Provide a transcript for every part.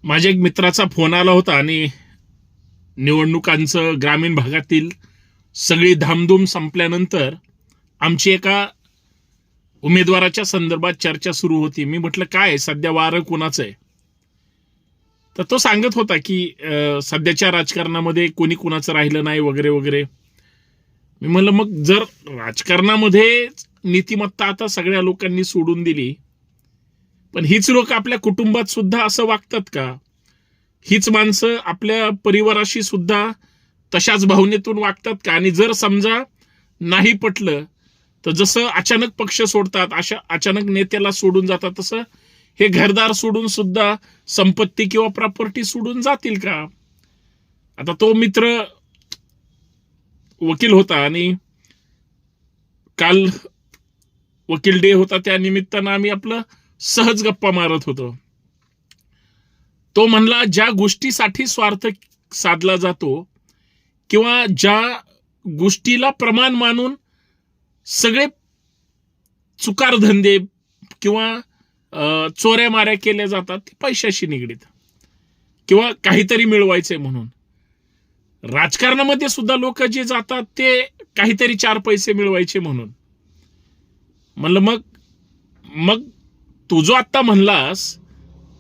माझ्या एक मित्राचा फोन आला होता आणि निवडणुकांचं ग्रामीण भागातील सगळी धामधूम संपल्यानंतर आमची एका उमेदवाराच्या संदर्भात चर्चा सुरू होती. मी म्हटलं काय सध्या वारं कुणाचं आहे? तर तो सांगत होता की सध्याच्या राजकारणामध्ये कोणी कुणाचं राहिलं नाही वगैरे वगैरे. मी म्हणलं मग जर राजकारणामध्ये नीतिमत्ता आता सगळ्या लोकांनी सोडून दिली, पण हीच लोक आपल्या कुटुंबात सुद्धा असं वागतात का? हीच माणसं आपल्या परिवाराशी सुद्धा तशाच भावनेतून वागतात का? आणि जर समजा नाही पटलं तर जसं अचानक पक्ष सोडतात, अशा अचानक नेत्याला सोडून जातात, तसं हे घरदार सोडून सुद्धा संपत्ती किंवा प्रॉपर्टी सोडून जातील का? आता तो मित्र वकील होता आणि काल वकील डे होता, त्या निमित्तानं आम्ही आपलं सहज गप्पा मारत होतो. तो म्हणला ज्या गोष्टीसाठी स्वार्थ साधला जातो किंवा ज्या गोष्टीला प्रमाण मानून सगळे चुकार धंदे किंवा चोऱ्या माऱ्या केल्या जातात, ते पैशाशी निगडीत किंवा काहीतरी मिळवायचंय म्हणून. राजकारणामध्ये सुद्धा लोक जे जातात ते काहीतरी 4 पैसे मिळवायचे म्हणून. म्हणलं मग तू जो आता म्हणलास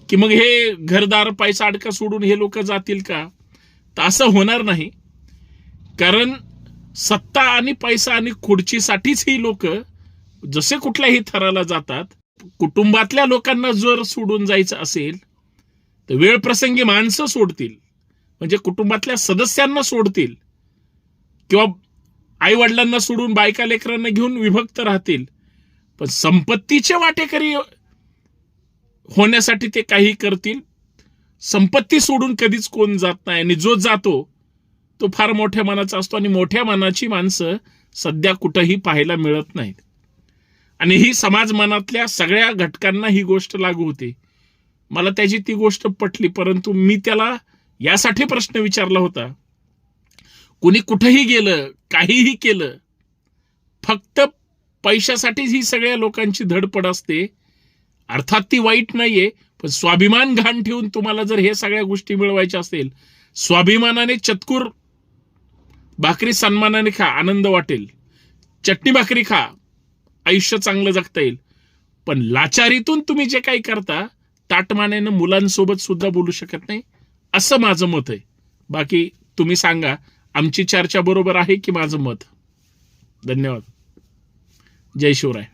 की मग हे घरदार पैसा अडका सोडून हे लोक जातील का? तर असं होणार नाही. कारण सत्ता आणि पैसा आणि खुर्चीसाठीच ही लोक जसे कुठल्याही थराला जातात. कुटुंबातल्या लोकांना जर सोडून जायचं असेल तर वेळ प्रसंगी माणसं सोडतील, म्हणजे कुटुंबातल्या सदस्यांना सोडतील किंवा आई वडिलांना सोडून बायका लेकरांना घेऊन विभक्त राहतील. पण संपत्तीचे वाटेकरी होण्यासाठी ते काही करतील. संपत्ती सोडून कधीच कोण जात नाही, आणि जो जातो तो फार मोठ्या मनाचा असतो, आणि मोठ्या मनाची माणसं सध्या कुठंही पाहायला मिळत नाहीत. आणि ही समाज मनातल्या सगळ्या घटकांना ही गोष्ट लागू होते. मला त्याची ती गोष्ट पटली, परंतु मी त्याला यासाठी प्रश्न विचारला होता, कुणी कुठेही गेलं, काहीही केलं, फक्त पैशासाठीच ही सगळ्या लोकांची धडपड असते. अर्थात ती वाईट नाहीये, पण स्वाभिमान घाण ठेवून तुम्हाला जर हे सगळ्या गोष्टी मिळवायच्या असेल, स्वाभिमानाने चतकुर भाकरी सन्मानाने खा, आनंद वाटेल. चटणी भाकरी खा, आयुष्य चांगलं जगता येईल. पण लाचारीतून तुम्ही जे काही करता, ताटमानेनं मुलांसोबत सुद्धा बोलू शकत नाही, असं माझं मत आहे. बाकी तुम्ही सांगा, आमची चर्चा बरोबर आहे की माझं मत? धन्यवाद. जय शिवराय.